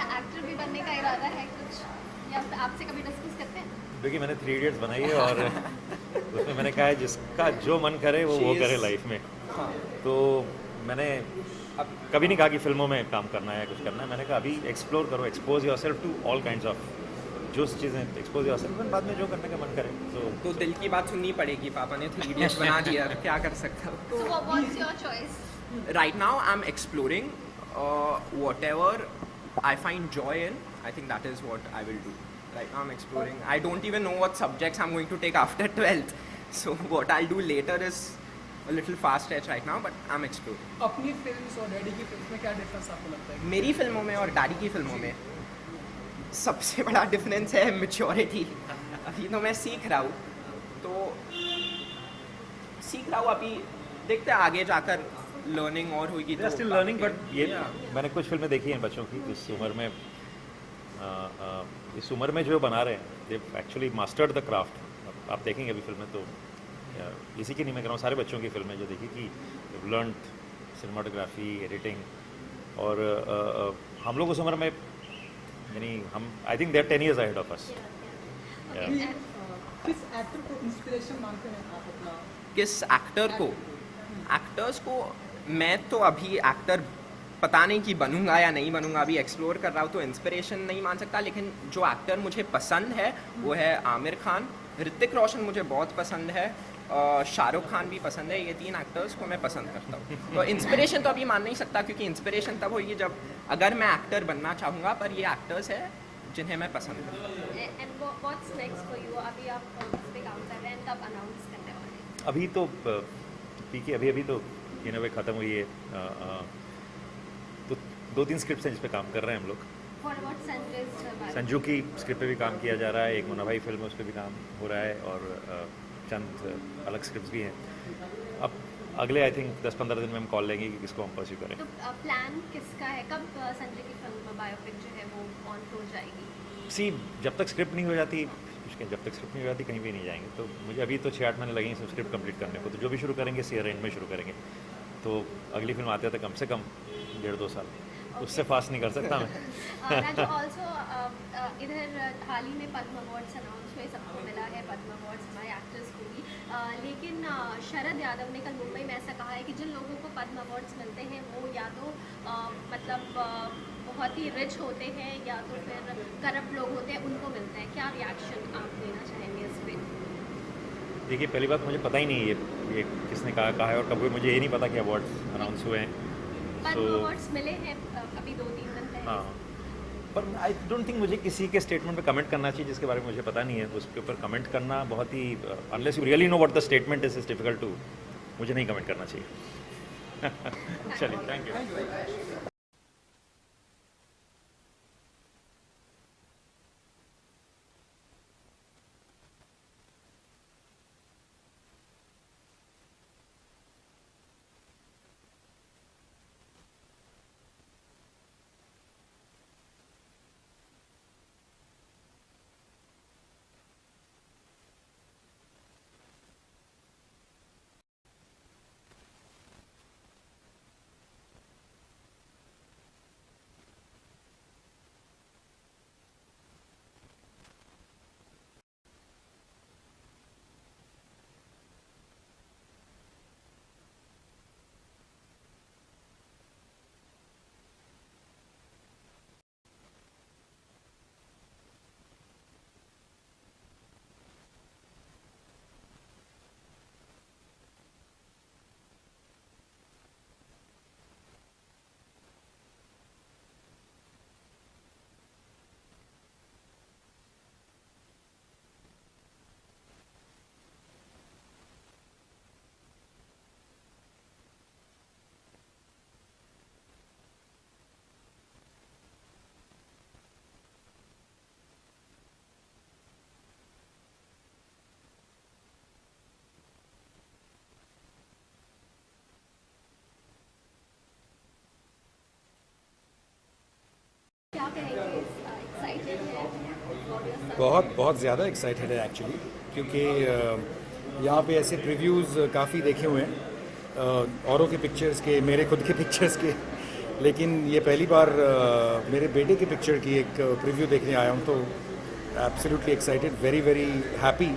क्या एक्टर भी बनने का इरादा है कुछ, या आपसे कभी डिस्कस करते हैं? देखिए मैंने 3 इडियट्स बनाई है और उसमें मैंने कहा है जिसका जो मन करे वो करे लाइफ में। हाँ तो मैंने अब कभी नहीं कहा कि फिल्मों में काम करना है कुछ करना है। मैंने कहा अभी एक्सप्लोर करो, expose yourself to all kinds of जो चीज़ें, एक्सपोज योरसेल्फ, बाद में जो करने का मन करे। तो दिल की बात सुननी पड़ेगी, पापा ने 3 इडियट्स बना दिया, अब क्या कर सकता हूँ। So what's your choice? Right now I'm exploring whatever I find joy in. I think that is what I will do. Right now I'm exploring. I don't even know what subjects I'm going to take after 12th. So what I'll do later is a little fast stretch right now, but I'm exploring. अपनी films और daddy की films में क्या difference आपको लगता है? मेरी फिल्मों में और डैडी की फिल्मों में सबसे बड़ा डिफरेंस है मैच्योरिटी। अभी तो मैं सीख रहा हूँ, अभी देखते हैं आगे जाकर लर्निंग और होगी तो स्टिल लर्निंग। बट ये मैंने कुछ फिल्में देखी हैं बच्चों की इस उम्र में, इस उम्र में जो बना रहे हैं they actually mastered the craft. आप देखेंगे अभी फिल्में तो इसी की नहीं मैं कर रहा हूँ, सारे बच्चों की फिल्में जो देखी कि लर्न सिनेमाटोग्राफी, एडिटिंग। और हम लोग उस उम्र में यानी हम I think they are 10 years ahead of us. अभी, किस एक्टर को इंस्पिरेशन मानते हैं आप अपना? किस एक्टर को? एक्टर्स को मैं तो अभी एक्टर पता नहीं कि बनूंगा या नहीं बनूंगा, अभी एक्सप्लोर कर रहा हूँ, तो इंस्पिरेशन नहीं मान सकता। लेकिन जो एक्टर मुझे पसंद है वो है आमिर खान, ऋतिक रोशन मुझे बहुत पसंद है, शाहरुख खान भी पसंद है। ये 3 एक्टर्स को मैं पसंद करता हूँ। तो इंस्पिरेशन तो अभी मान नहीं सकता, क्योंकि इंस्पिरेशन तब होगी जब अगर मैं एक्टर बनना चाहूँगा, पर ये एक्टर्स है जिन्हें मैं पसंद करता हूँ। And what's next for you? अभी आप किस पे काम कर रहे हैं, कब अनाउंस करने वाले हैं? अभी तो पीके अभी तो इन वे ख़त्म हुई है, तो 2-3 स्क्रिप्ट हैं जिस पे काम कर रहे हैं हम लोग। What about Sanjay's संजू की स्क्रिप्ट पे भी काम किया जा रहा है, एक मुन्ना भाई फिल्म है उस पर भी काम हो रहा है, और चंद अलग स्क्रिप्ट्स भी हैं। अब अगले आई थिंक 10-15 दिन में हम कॉल लेंगे कि किसको हम परस्यू करें। तो प्लान किसका है, कब संजय की फिल्म बायोपिक जो है वो ऑन हो जाएगी? सी जब तक स्क्रिप्ट नहीं हो जाती, जब तक स्क्रिप्ट नहीं हो जाती कहीं भी नहीं जाएंगे। तो मुझे अभी तो 6-8 महीने लगेंगे सब स्क्रिप्ट कंप्लीट करने को, तो जो भी शुरू करेंगे सी एंड में शुरू करेंगे। तो अगली फिल्म आते हैं तो कम से कम 1.5-2 साल, उससे फास्ट नहीं कर सकता मैं। राजू ऑल्सो इधर हाल ही में पद्म अवार्ड्स अनाउंस हुए, सबको मिला है पद्म अवार्ड्स, हमारे एक्टर्स को भी। लेकिन शरद यादव ने कल मुंबई में ऐसा कहा है कि जिन लोगों को पद्म अवार्ड्स मिलते हैं वो या तो मतलब बहुत ही रिच होते हैं या तो फिर करप्ट लोग होते हैं, उनको मिलते हैं। क्या रिएक्शन आप देना चाहेंगे इस पर? देखिए पहली बात मुझे पता ही नहीं ये किसने कहा है और कब हुए, मुझे ये नहीं पता कि अवार्ड्स अनाउंस हुए हैं। पद्म अवार्ड्स मिले हैं अभी 2-3 दिन पहले। हाँ, पर आई डोंट थिंक मुझे किसी के स्टेटमेंट पे कमेंट करना चाहिए जिसके बारे में मुझे पता नहीं है। उसके ऊपर कमेंट करना बहुत ही, unless you really know what the statement is difficult to, मुझे नहीं कमेंट करना चाहिए। चलिए, थैंक यू। क्या कहेंगे, एक्साइटेड है? बहुत बहुत ज़्यादा एक्साइटेड है एक्चुअली, क्योंकि यहाँ पे ऐसे प्रीव्यूज़ काफ़ी देखे हुए हैं औरों के पिक्चर्स के, मेरे खुद के पिक्चर्स के। लेकिन ये पहली बार मेरे बेटे की पिक्चर की एक प्रीव्यू देखने आया हूँ, तो absolutely excited, very very happy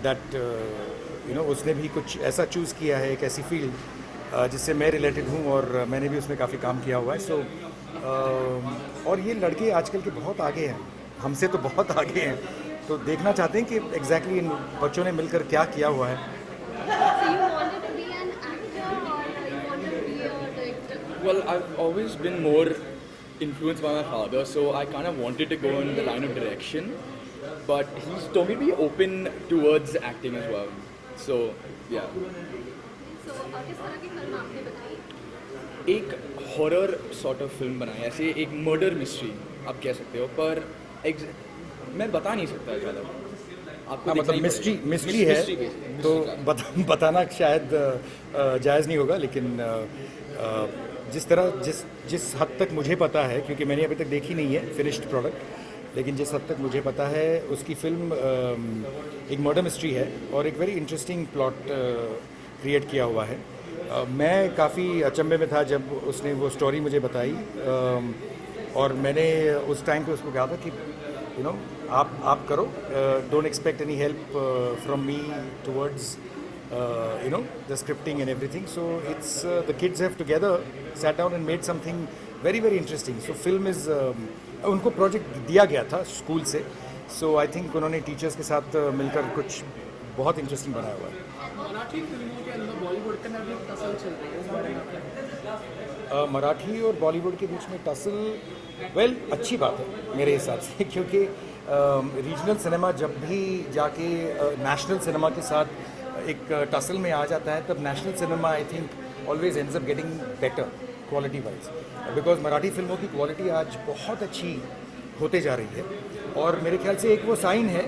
that उसने भी कुछ ऐसा चूज़ किया है, एक ऐसी फील्ड जिससे मैं रिलेटेड हूँ और मैंने भी उसमें काफ़ी काम किया हुआ है। सो और ये लड़के आजकल के बहुत आगे हैं, हमसे तो बहुत आगे हैं, तो देखना चाहते हैं कि एग्जैक्टली इन बच्चों ने मिलकर क्या किया हुआ है। So you wanted to be an actor or you wanted to be a director? Well, I've always been more influenced by my father, so I kind of wanted to go in the line of direction. But he's told me to be open towards acting as well. So, yeah. So किस तरह की film आपने बताई? एक horror sort of film बनाई, ऐसे एक murder mystery आप कह सकते हो, पर मैं बता नहीं सकता ज़्यादा। आपको देखना मतलब ही पड़ेगा। मिस्ट्री है, basically, तो mystery का। बताना शायद जायज़ नहीं होगा, लेकिन जिस तरह जिस हद तक मुझे पता है, क्योंकि मैंने अभी तक देखी नहीं है फिनिश्ड प्रोडक्ट, लेकिन जिस हद तक मुझे पता है उसकी फ़िल्म एक मर्डर मिस्ट्री है और एक वेरी इंटरेस्टिंग प्लॉट क्रिएट किया हुआ है। मैं काफ़ी अचंभे में था जब उसने वो स्टोरी मुझे बताई, और मैंने उस टाइम पे उसको कहा था कि आप करो, don't expect any help from me towards the scripting and everything. So it's the kids have together sat down and made something very very interesting. So film is उनको प्रोजेक्ट दिया गया था स्कूल से, सो आई थिंक उन्होंने teachers के साथ मिलकर कुछ बहुत इंटरेस्टिंग बनाया हुआ है। मराठी फिल्मों के अंदर बॉलीवुड के अंदर भी टसल चल रही है, इस बारे में आप क्या कहते हैं? मराठी और बॉलीवुड के बीच में टसल, वेल अच्छी बात है मेरे हिसाब से, क्योंकि रीजनल सिनेमा जब भी जाके नेशनल सिनेमा के साथ एक टसल में आ जाता है, तब national cinema I think always ends up getting better quality wise, because Marathi फिल्मों की क्वालिटी आज बहुत अच्छी होते जा रही है, और मेरे ख्याल से एक वो साइन है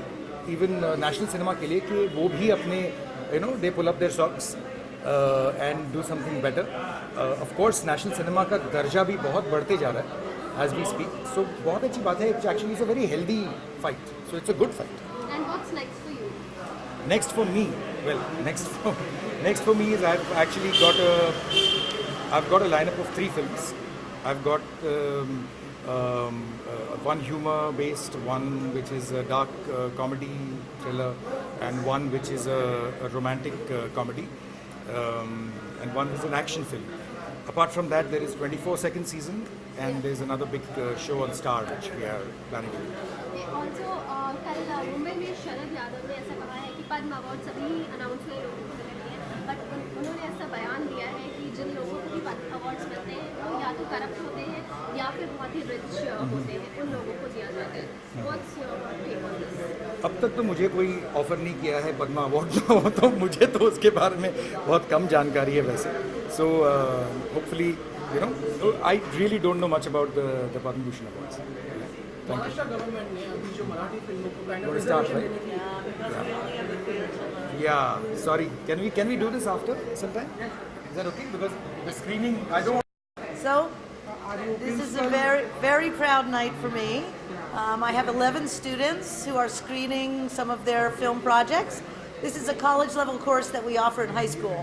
इवन नेशनल सिनेमा के लिए कि वो भी अपने they pull up their socks and do something better. Of course national cinema का दर्जा भी बहुत बढ़ते जा रहा है एज वी स्पीक, सो बहुत अच्छी बात है। It's actually is a very healthy fight, so it's a good fight. And what's next for you? Next for me, well, next for me is I've got a lineup of 3 films. I've got one humor-based, one which is a dark comedy thriller, and one which is a romantic comedy, and one is an action film. Apart from that, there is 24 second season, and there's another big show on Star which we are planning to do. Also कल मुंबई में शरद यादव ने ऐसा कहा है कि पद्म award सभी announce हुए लोगों को मिलने हैं, बट उन्होंने ऐसा बयान दिया है कि जिन लोगों को भी पद्म अवार्ड्स मिलते हैं वो या तो करप्ट होते हैं या फिर बहुत ही रिच होते हैं, उन लोगों को दिया जाता है। What's your take on this? अब तक तो मुझे कोई ऑफर नहीं किया है पद्मा अवार्ड का, तो मुझे तो उसके बारे में बहुत कम जानकारी है वैसे। So hopefully I really don't know much about the Padma Bhushan awards. Maharashtra government ने अभी जो मराठी फिल्मों को kind of Want to start, reservation देने की Yeah, sorry. Can we do this after sometime? Is that okay? Because the screening, I don't. So, this is a very, very proud night for me. I have 11 students who are screening some of their film projects. This is a college level course that we offer in high school.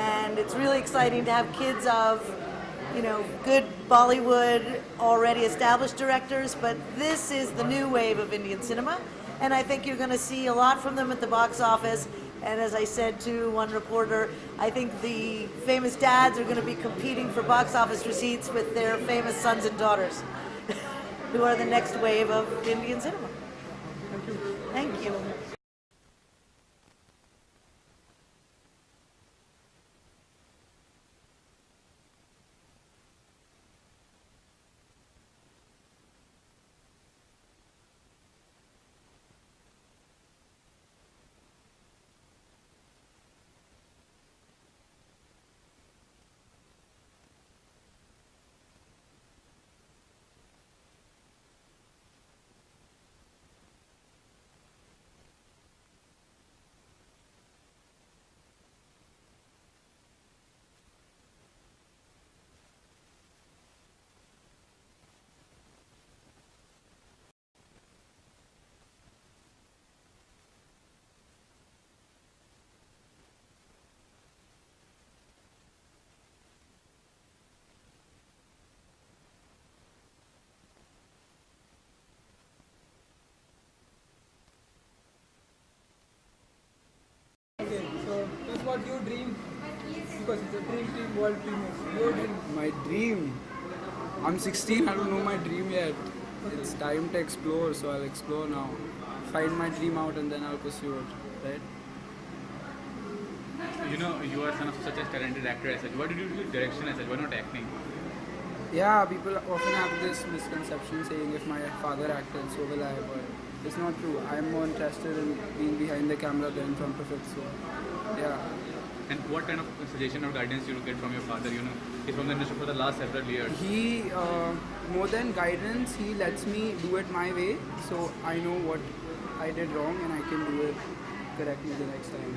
And it's really exciting to have kids of, good Bollywood, already established directors, but this is the new wave of Indian cinema. And I think you're going to see a lot from them at the box office. And as I said to one reporter, I think the famous dads are going to be competing for box office receipts with their famous sons and daughters, who are the next wave of Indian cinema. Thank you. your dream? Because it's a dream world premiere. Your dream. My dream. I'm 16. I don't know my dream yet. It's time to explore, so I'll explore now. Find my dream out, and then I'll pursue it. Right? You know, you are son of such a talented actor as such. Why did you do direction as such? Why not acting? Yeah, people often have this misconception saying if my father acted, so will I. But it's not true. I'm more interested in being behind the camera than in front of it. So, yeah. And what kind of suggestion or guidance you will get from your father? You know, he's from the industry for the last several years. He, more than guidance, he lets me do it my way, so I know what I did wrong and I can do it correctly the next time.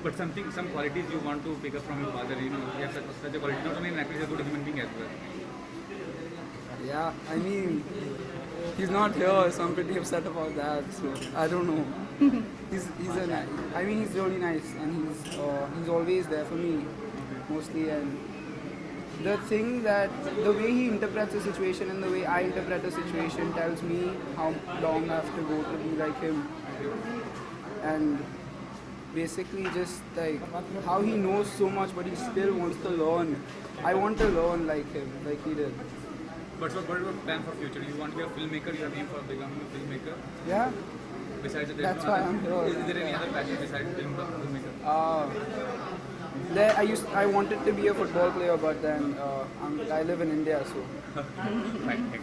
But some qualities you want to pick up from your father. You know, he has such a quality. Not only an actor, he's a good human being as well. Yeah, I mean, he's not here, so I'm pretty upset about that. So I don't know. He's really nice, and he's always there for me, mostly. And the thing that the way he interprets a situation and the way I interpret a situation tells me how long I have to go to be like him. And basically just like how he knows so much but he still wants to learn. I want to learn like him, like he did. But what is your plan for future? You want to be a filmmaker? You have aim for becoming a filmmaker? Yeah, Besides that, that's why I'm here. Is there any other passion besides being a filmmaker? I wanted to be a football player, but then I live in India, so. Right, thank you.